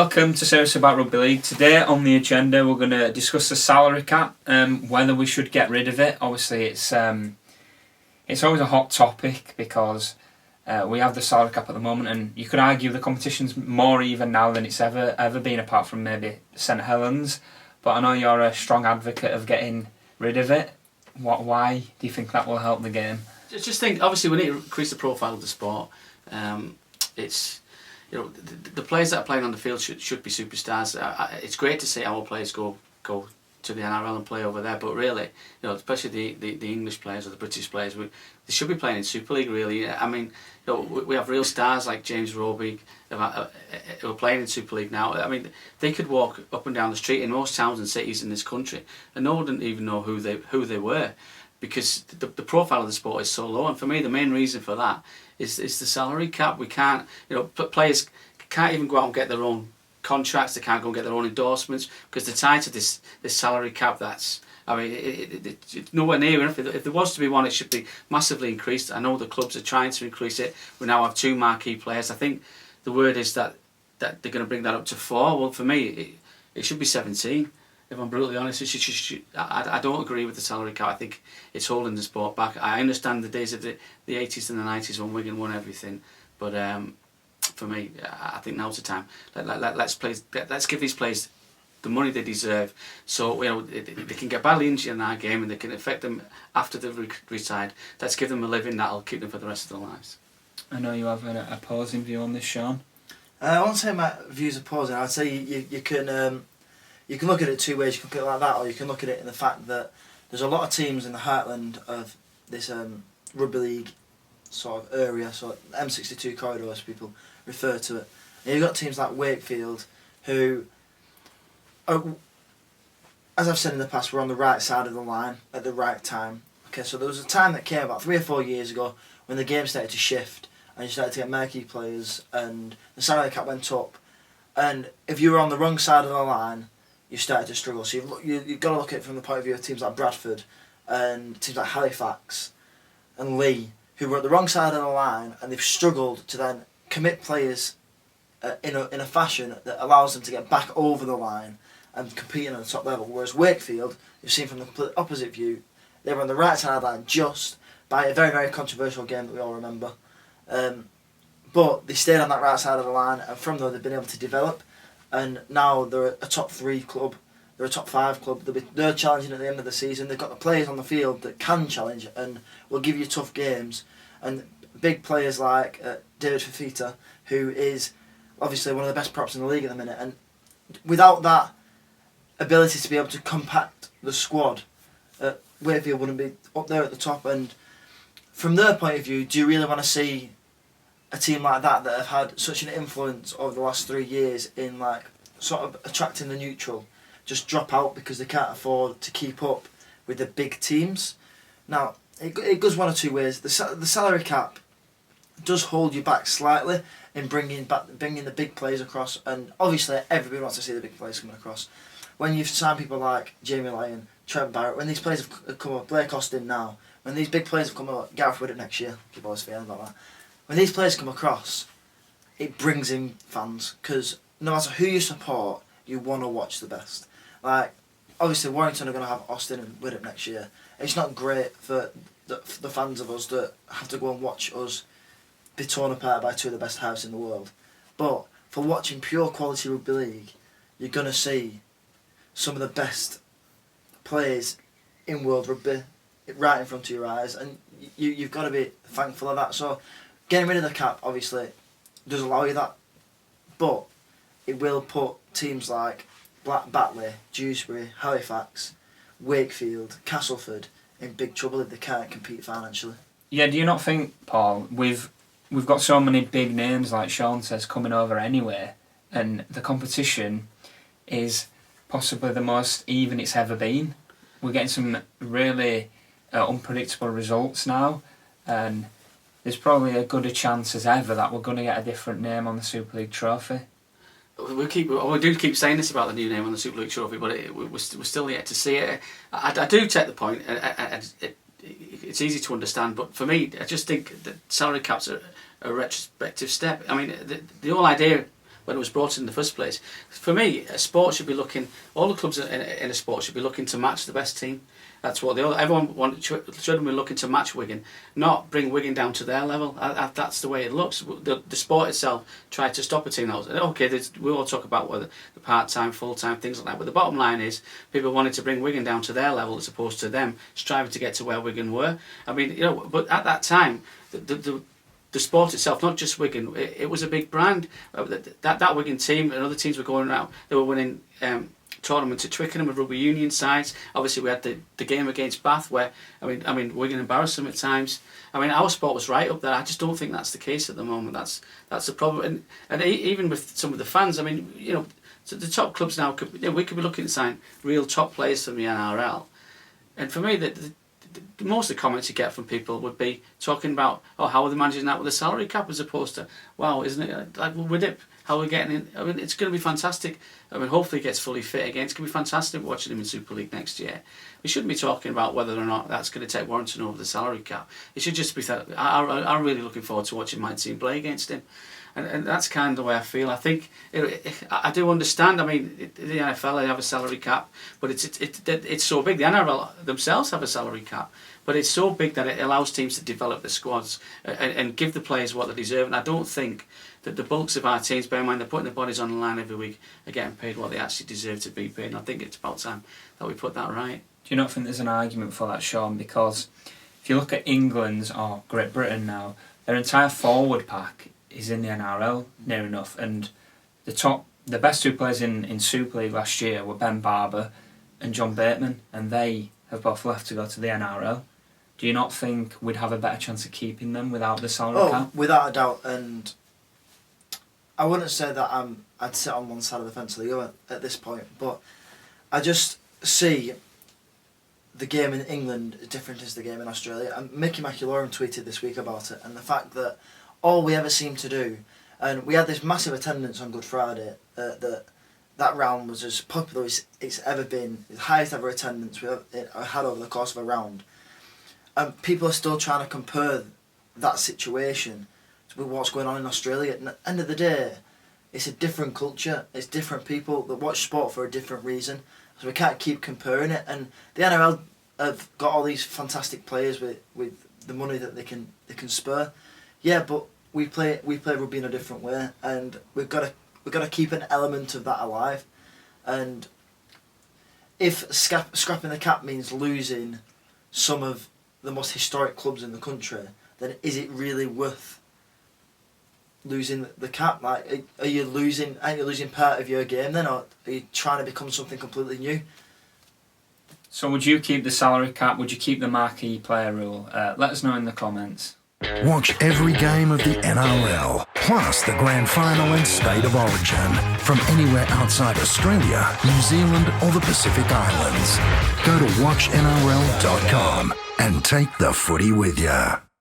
welcome to Serious About Rugby League. Today on the agenda we're going to discuss the salary cap, whether we should get rid of it. Obviously it's always a hot topic because we have the salary cap at the moment, and you could argue the competition's more even now than it's ever been, apart from maybe St Helens. But I know you're a strong advocate of getting rid of it. Why do you think that will help the game? I just think obviously we need to increase the profile of the sport. It's the players that are playing on the field should be superstars. It's great to see our players go to the NRL and play over there, but really, especially the English players or the British players, they should be playing in Super League. Really, I mean, we have real stars like James Roby who are playing in Super League now. I mean, they could walk up and down the street in most towns and cities in this country, and no one didn't even know who they were, because the profile of the sport is so low. And for me, the main reason for that is the salary cap. We can't, players can't even go out and get their own contracts. They can't go and get their own endorsements because they're tied to this salary cap. It's nowhere near enough. If there was to be one, it should be massively increased. I know the clubs are trying to increase it. We now have 2 marquee players. I think the word is that they're going to bring that up to 4. Well, for me, it should be 17. If I'm brutally honest, I don't agree with the salary cap. I think it's holding the sport back. I understand the days of the 80s and the 90s when Wigan won everything, but for me, I think now's the time. Let's give these players the money they deserve, so they can get badly injured in our game and they can affect them after they've retired. Let's give them a living that'll keep them for the rest of their lives. I know you have an opposing view on this, Sean. I won't say my views opposing. I'd say you can look at it 2 ways. You can look at it like that, or you can look at it in the fact that there's a lot of teams in the heartland of this rugby league sort of area, so M62 corridor as people refer to it. And you've got teams like Wakefield who are, as I've said in the past, were on the right side of the line at the right time. Okay, so there was a time that came about 3 or 4 years ago when the game started to shift and you started to get marquee players and the salary cap went up. And if you were on the wrong side of the line, you started to struggle. So you've got to look at it from the point of view of teams like Bradford and teams like Halifax and Leigh, who were at the wrong side of the line, and they've struggled to then commit players in a fashion that allows them to get back over the line and competing at the top level. Whereas Wakefield, you've seen from the complete opposite view, they were on the right side of the line just by a very, very controversial game that we all remember. But they stayed on that right side of the line, and from there they've been able to develop. And now they're a top 3 club, they're a top 5 club. They're challenging at the end of the season. They've got the players on the field that can challenge and will give you tough games. And big players like David Fifita, who is obviously one of the best props in the league at the minute. And without that ability to be able to compact the squad, Wakefield wouldn't be up there at the top. And from their point of view, do you really want to see a team like that have had such an influence over the last 3 years in sort of attracting the neutral just drop out because they can't afford to keep up with the big teams? Now, it goes one or 2 ways. The salary cap does hold you back slightly in bringing the big players across, and obviously everybody wants to see the big players coming across. When you've signed people like Jamie Lyon, Trent Barrett, when these players have come up, Blake Austin now, when these big players have come up, Gareth Widdop next year, keep always feeling about that. When these players come across, it brings in fans, because no matter who you support, you want to watch the best. Obviously Warrington are going to have Austin and Widdop next year. It's not great for the fans of us that have to go and watch us be torn apart by 2 of the best halves in the world. But for watching pure quality rugby league, you're going to see some of the best players in world rugby right in front of your eyes, and you've got to be thankful of that. So getting rid of the cap obviously does allow you that, but it will put teams like Batley, Dewsbury, Halifax, Wakefield, Castleford in big trouble if they can't compete financially. Yeah, do you not think, Paul, we've got so many big names, like Sean says, coming over anyway, and the competition is possibly the most even it's ever been. We're getting some really unpredictable results now, and there's probably as good a chance as ever that we're going to get a different name on the Super League trophy. We do keep saying this about the new name on the Super League trophy, but we're still yet to see it. I do take the point. It's easy to understand, but for me, I just think that salary caps are a retrospective step. I mean, the whole idea when it was brought in the first place. For me, a sport should be looking, all the clubs in a sport should be looking to match the best team. That's what everyone should be looking to match Wigan, not bring Wigan down to their level. That's the way it looks. The sport itself tried to stop a team that was, okay, we all talk about whether the part-time, full-time, things like that, but the bottom line is people wanted to bring Wigan down to their level as opposed to them striving to get to where Wigan were. I mean, but at that time, the sport itself, not just Wigan, it was a big brand. That Wigan team and other teams were going around, they were winning tournaments at Twickenham with rugby union sides. Obviously, we had the game against Bath, where I mean, Wigan embarrassed them at times. I mean, our sport was right up there. I just don't think that's the case at the moment. That's the problem. And even with some of the fans, I mean, so the top clubs now we could be looking to sign real top players from the NRL. And for me, most of the comments you get from people would be talking about, how are they managing that with the salary cap, as opposed to, wow, isn't it like with it? How are we getting in? I mean, it's going to be fantastic. I mean, hopefully he gets fully fit again. It's going to be fantastic watching him in Super League next year. We shouldn't be talking about whether or not that's going to take Warrington over the salary cap. It should just be that I'm really looking forward to watching my team play against him. And that's kind of the way I feel. I think I do understand. I mean, the NFL, they have a salary cap, but it's so big. The NRL themselves have a salary cap, but it's so big that it allows teams to develop their squads and give the players what they deserve. And I don't think that the bulks of our teams, bear in mind they're putting their bodies on the line every week, are getting paid what they actually deserve to be paid. And I think it's about time that we put that right. Do you not think there's an argument for that, Sean? Because if you look at England's or Great Britain now, their entire forward pack is in the NRL near enough, and the best two players in Super League last year were Ben Barber and John Bateman, and they have both left to go to the NRL. Do you not think we'd have a better chance of keeping them without the salary cap? Without a doubt, and I wouldn't say that I'd sit on one side of the fence or the other at this point, but I just see the game in England as different as the game in Australia. And Mickey McIlorum tweeted this week about it, and the fact that all we ever seem to do, and we had this massive attendance on Good Friday, that round was as popular as it's ever been, the highest ever attendance we had over the course of a round. And people are still trying to compare that situation with what's going on in Australia. At the end of the day, it's a different culture, it's different people that watch sport for a different reason, so we can't keep comparing it. And the NRL have got all these fantastic players with the money that they can spur. Yeah, but we play rugby in a different way, and we've got to keep an element of that alive. And if scrapping the cap means losing some of the most historic clubs in the country, then is it really worth losing the cap? Like, aren't you losing part of your game then, or are you trying to become something completely new? So would you keep the salary cap? Would you keep the marquee player rule? Let us know in the comments. Watch every game of the NRL, plus the grand final and State of Origin, from anywhere outside Australia, New Zealand or the Pacific Islands. Go to watchnrl.com and take the footy with you.